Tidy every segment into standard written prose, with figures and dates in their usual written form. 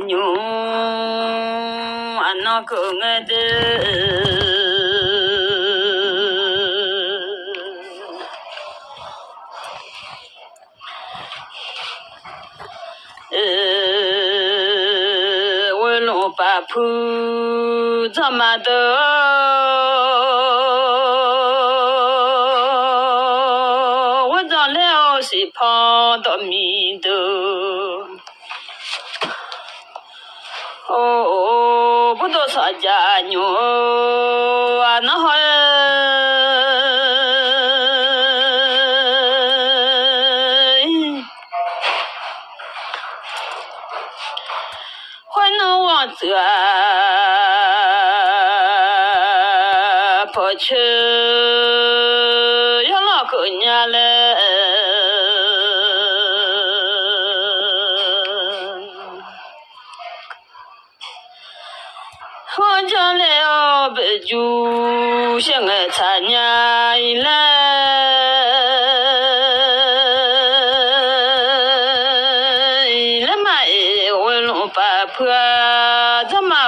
nhung anh nó cứ nghe ôi lộ bà phu cho mà đỡ ôi cho leo xì phong đó mi đỡ ô bố đồ sa gia nhô anh nó hỏi nó want to put you lo kunya le ho ja le o be ju xiang e cha nya le le mai wo lo pa phua za ma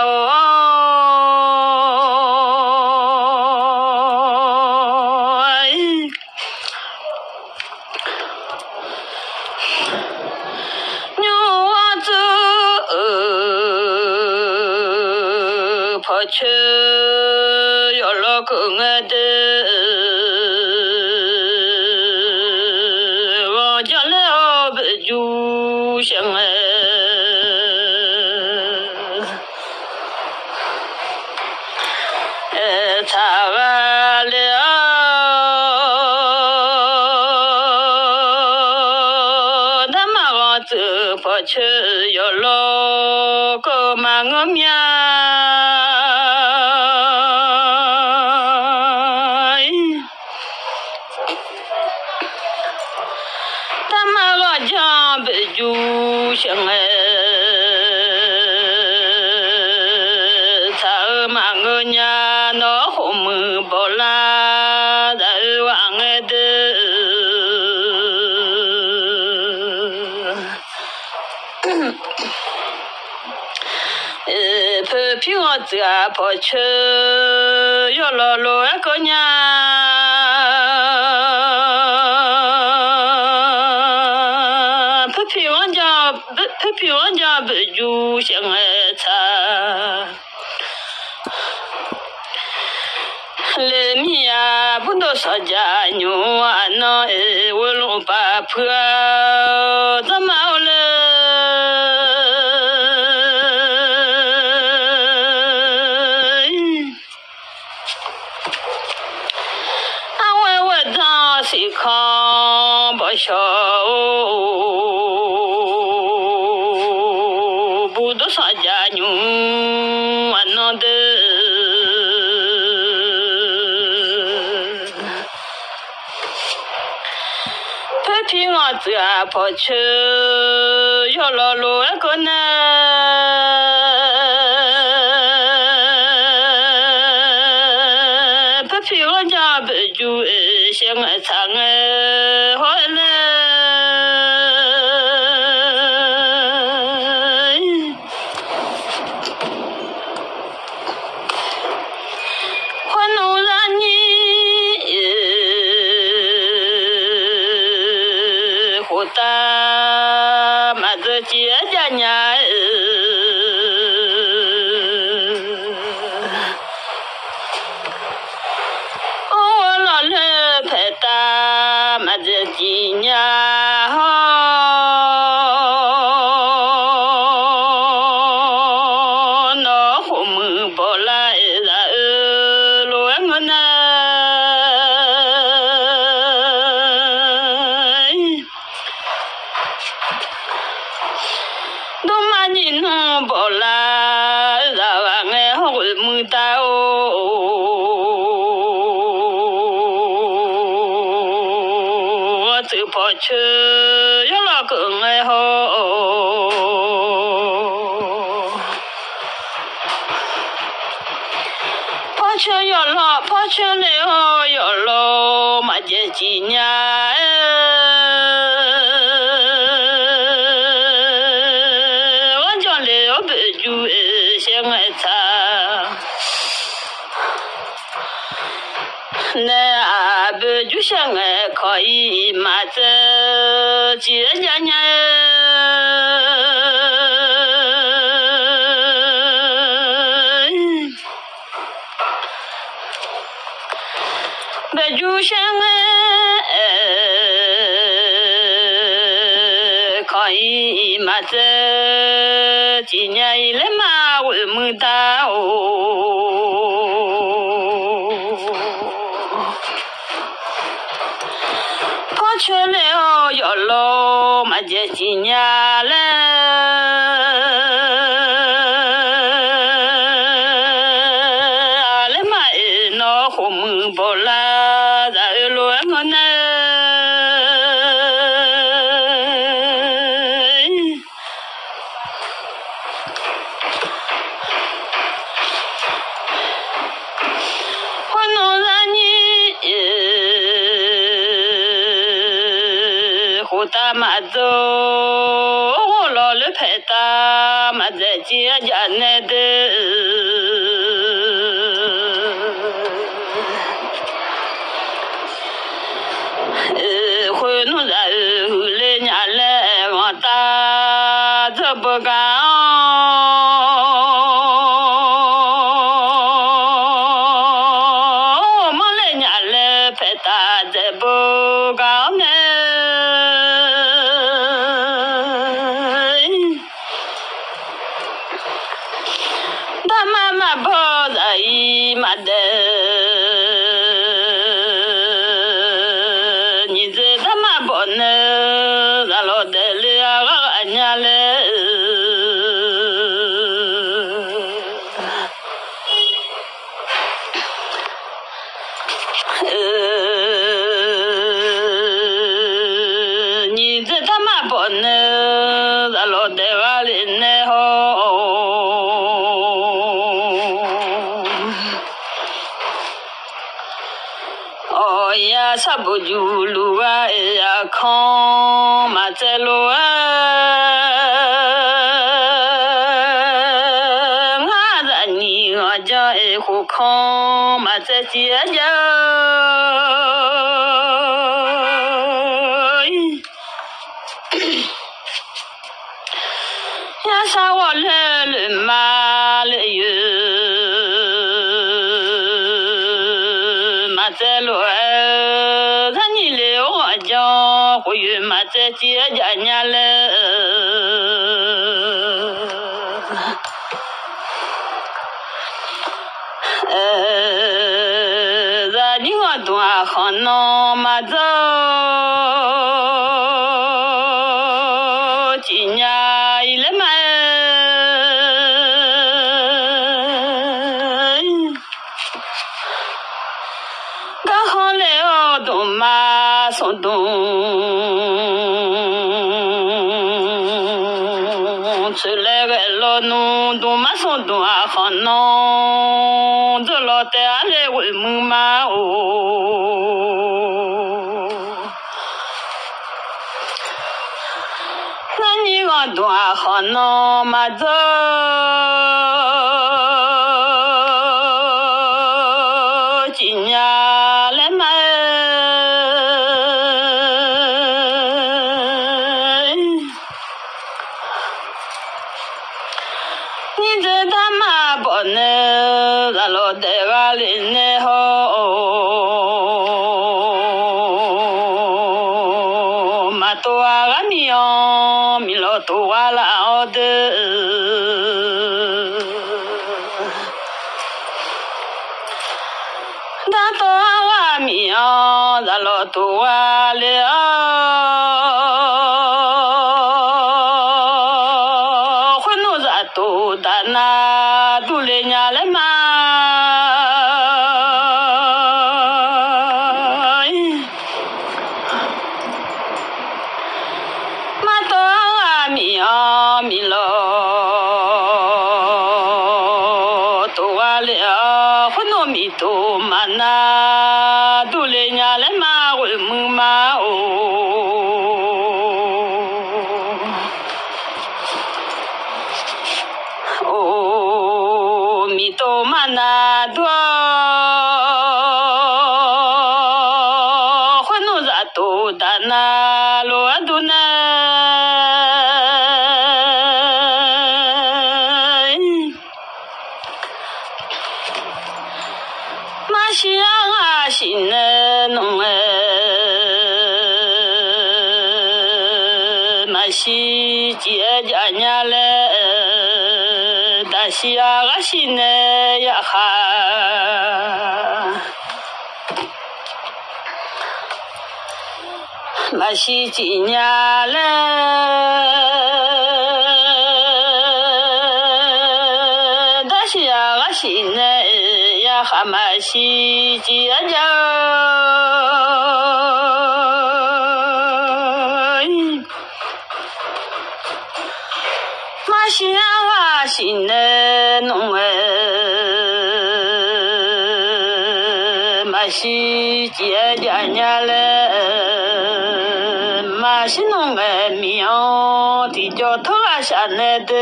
chư yo lo ku nghe de wo ja le o be ju xiang e ta ga le da ma wa tu po chư yo lo ku ma ngom ya ju xiang e ta ma ngơ nya nó hôm bò la da wang e de pe pi wa za po che yo lo lo e ko nya Pepi wanja beju xiang e cha le mi ya bu do sa ja nyu ano e wo lu pa phua za ma le a we we da si khang ba shao sa gia nhung anh nó de pe pi ngọ zia po che yo lo lo e ko na pe pi ngọ ja be ju e xiang e chang e ho le ta mà giờ chia ra nhà ô lo lơ phải ta mà giờ chỉ nhà nó không bỏ lại là luôn ngon nhìn bỏ la ra nghe hỏi mưa tao tự bỏ chơi yo lo cứ nghe ho bỏ chơi yo lo bỏ chơi le ho yo lo mà dễ chỉ nhà 就想可以嘛这几年别就想可以嘛这几年以来嘛我没到跑去了要老嘛这几年了来嘛那后门不啦在路我呢大马走，我老了拍大马在街家那的，回弄在来年来我大这不干。你这他妈不能让老带娃人来好。哦呀，啥不就路啊呀，康嘛在路啊，俺在你我家爱护康嘛在街家。啥我来嘛来哟，嘛在路让你来我家，回去嘛在街家伢来，让你我多好弄嘛走，今年一来嘛。松动，出来个老农都嘛松动啊，好农，这老带来为么嘛哦？那你个多好农嘛走？今年来嘛？那让老带娃人来好，嘛多啊米哦，米老多啊老的，那多啊米哦，让老多啊了，混弄着多大那。都来伢来嘛，嘛多啊米啊米咯，多啊了，混糯米多嘛那，都来伢来嘛，为么嘛哦？米多嘛那多，罗都呢，马西啊心呢弄马西姐家伢嘞，大西啊心呢呀哈。马西几年嘞，但是呀，我心内呀还马西几家，马西呀我心内弄马西几家伢嘞。马西弄个苗，地脚头啊下来的，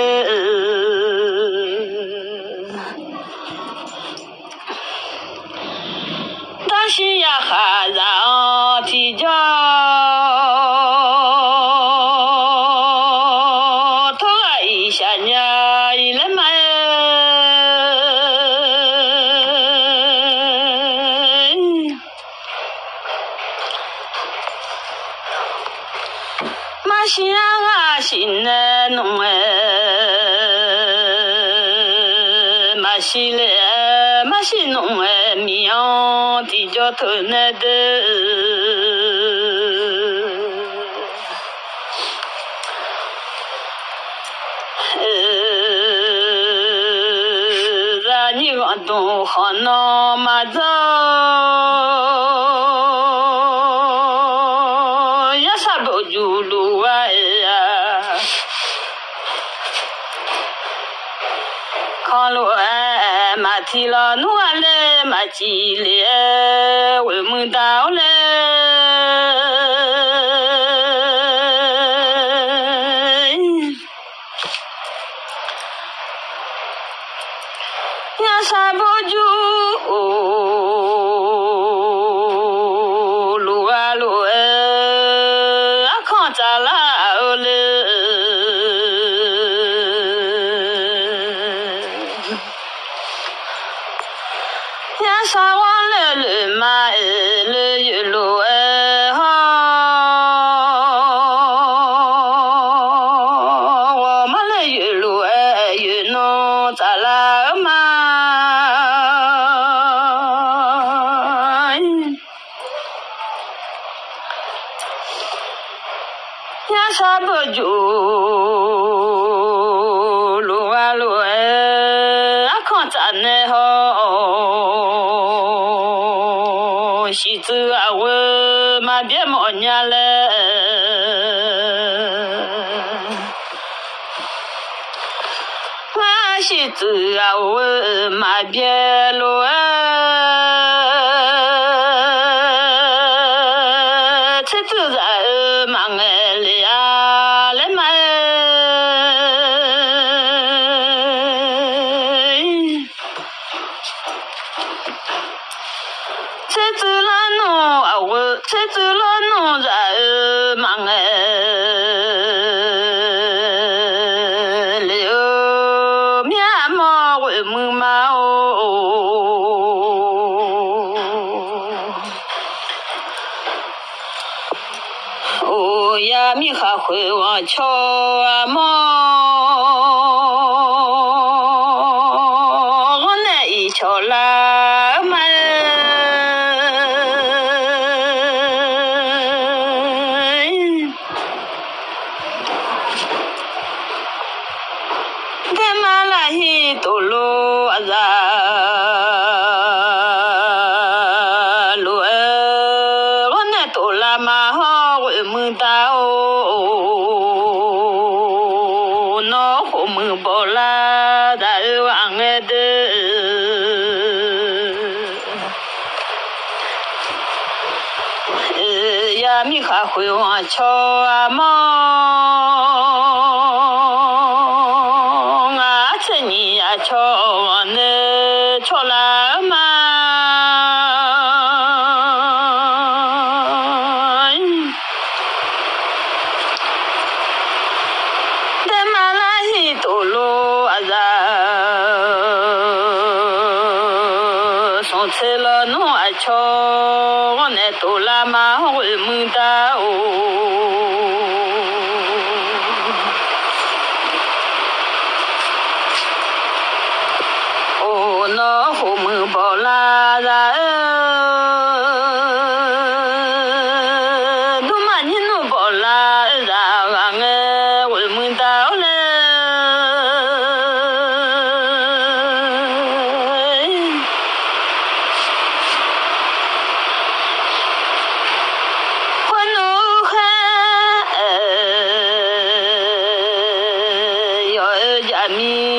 但是呀还让地脚头啊一下呢，一来买。马西啊心呢弄马西嘞，马西弄苗地脚头那的，让你个东好闹马走。有路啊呀，看路啊，马蹄了努啊嘞，马鸡嘞，为门道嘞，呀啥不就路啊路啊。咋啦嘞？呀，啥往了了嘛？了一路我们了一路一弄咋啦嘛？呀，啥不就路啊路看咱呢好，西走啊我嘛别莫伢嘞，我西走啊我嘛别路这走在忙哎哩啊来嘛。这走了弄啊我，这走了弄在忙哎，了面毛为么嘛哦呀米还会往桥啊毛，我那一桥来嘛。多路啊路我那多拉嘛好为么大哦，那后门包啦在往外的，呀米还会往桥啊毛。你呀，瞧那瞧了嘛？ lo aza son telo no acho ne to la ma ho mu da o no ho mu bo la da du ma ni no bo la da ga nge wo mu da o le no ha yo ja mi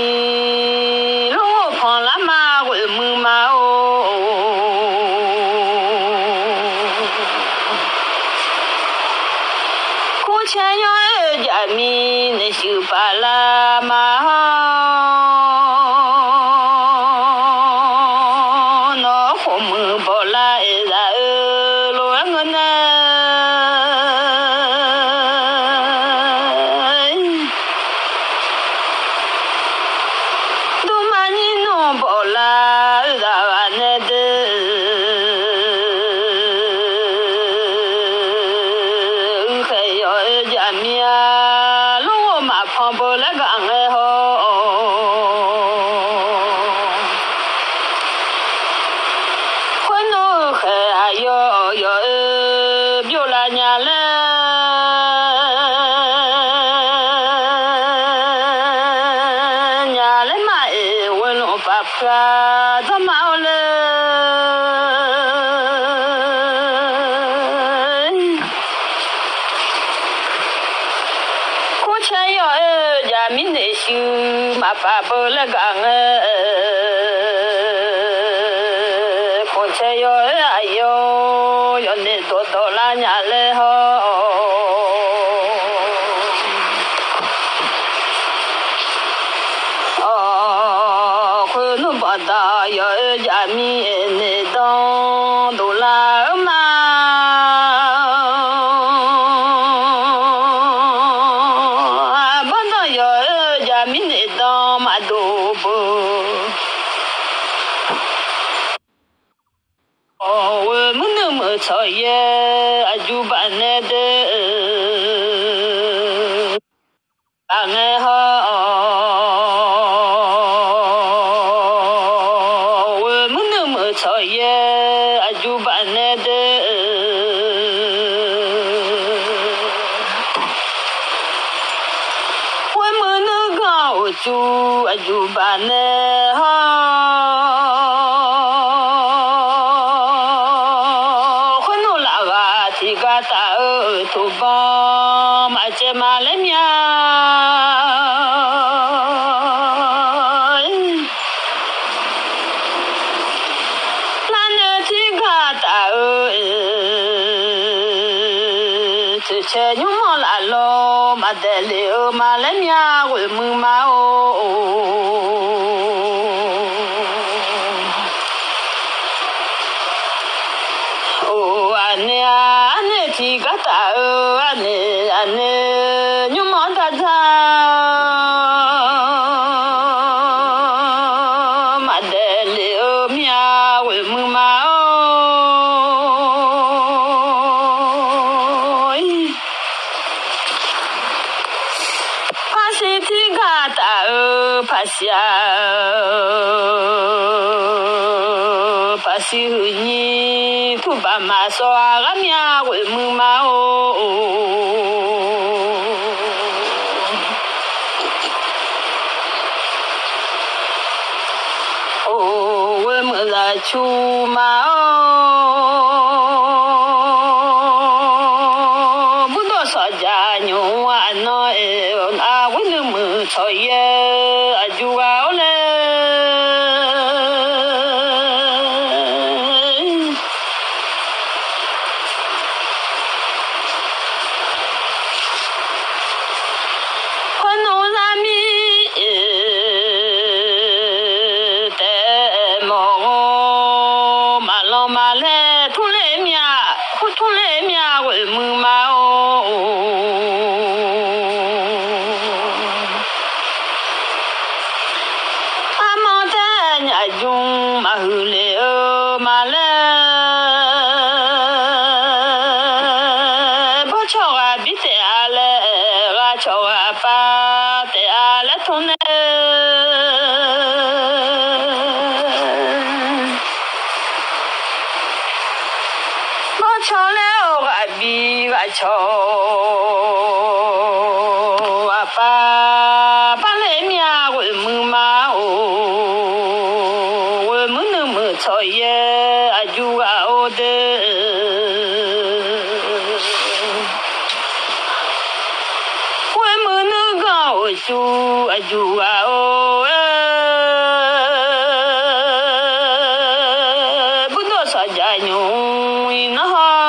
마흘레 말레 보초가 비테 알레 가초가 파테 알레 토네 보초레 오가비 가초 아빠 발레미야 골무마오 골무누무 저예 아주가 오데 골무누가 오수 아주가 오에 부도사자뇽 이나하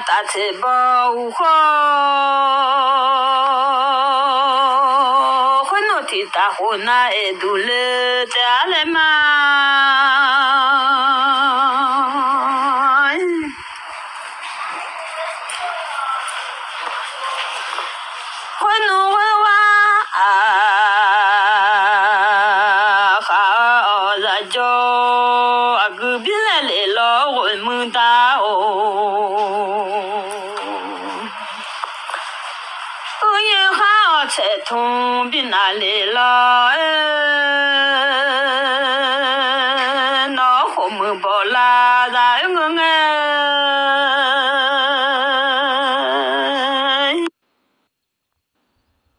따뜻보 우호 혼노티다 호나 에둘레 때알레마 혼노와 가자죠 아그빌레로 올무다오 채 통비날리라 너 홈을볼라 다응응에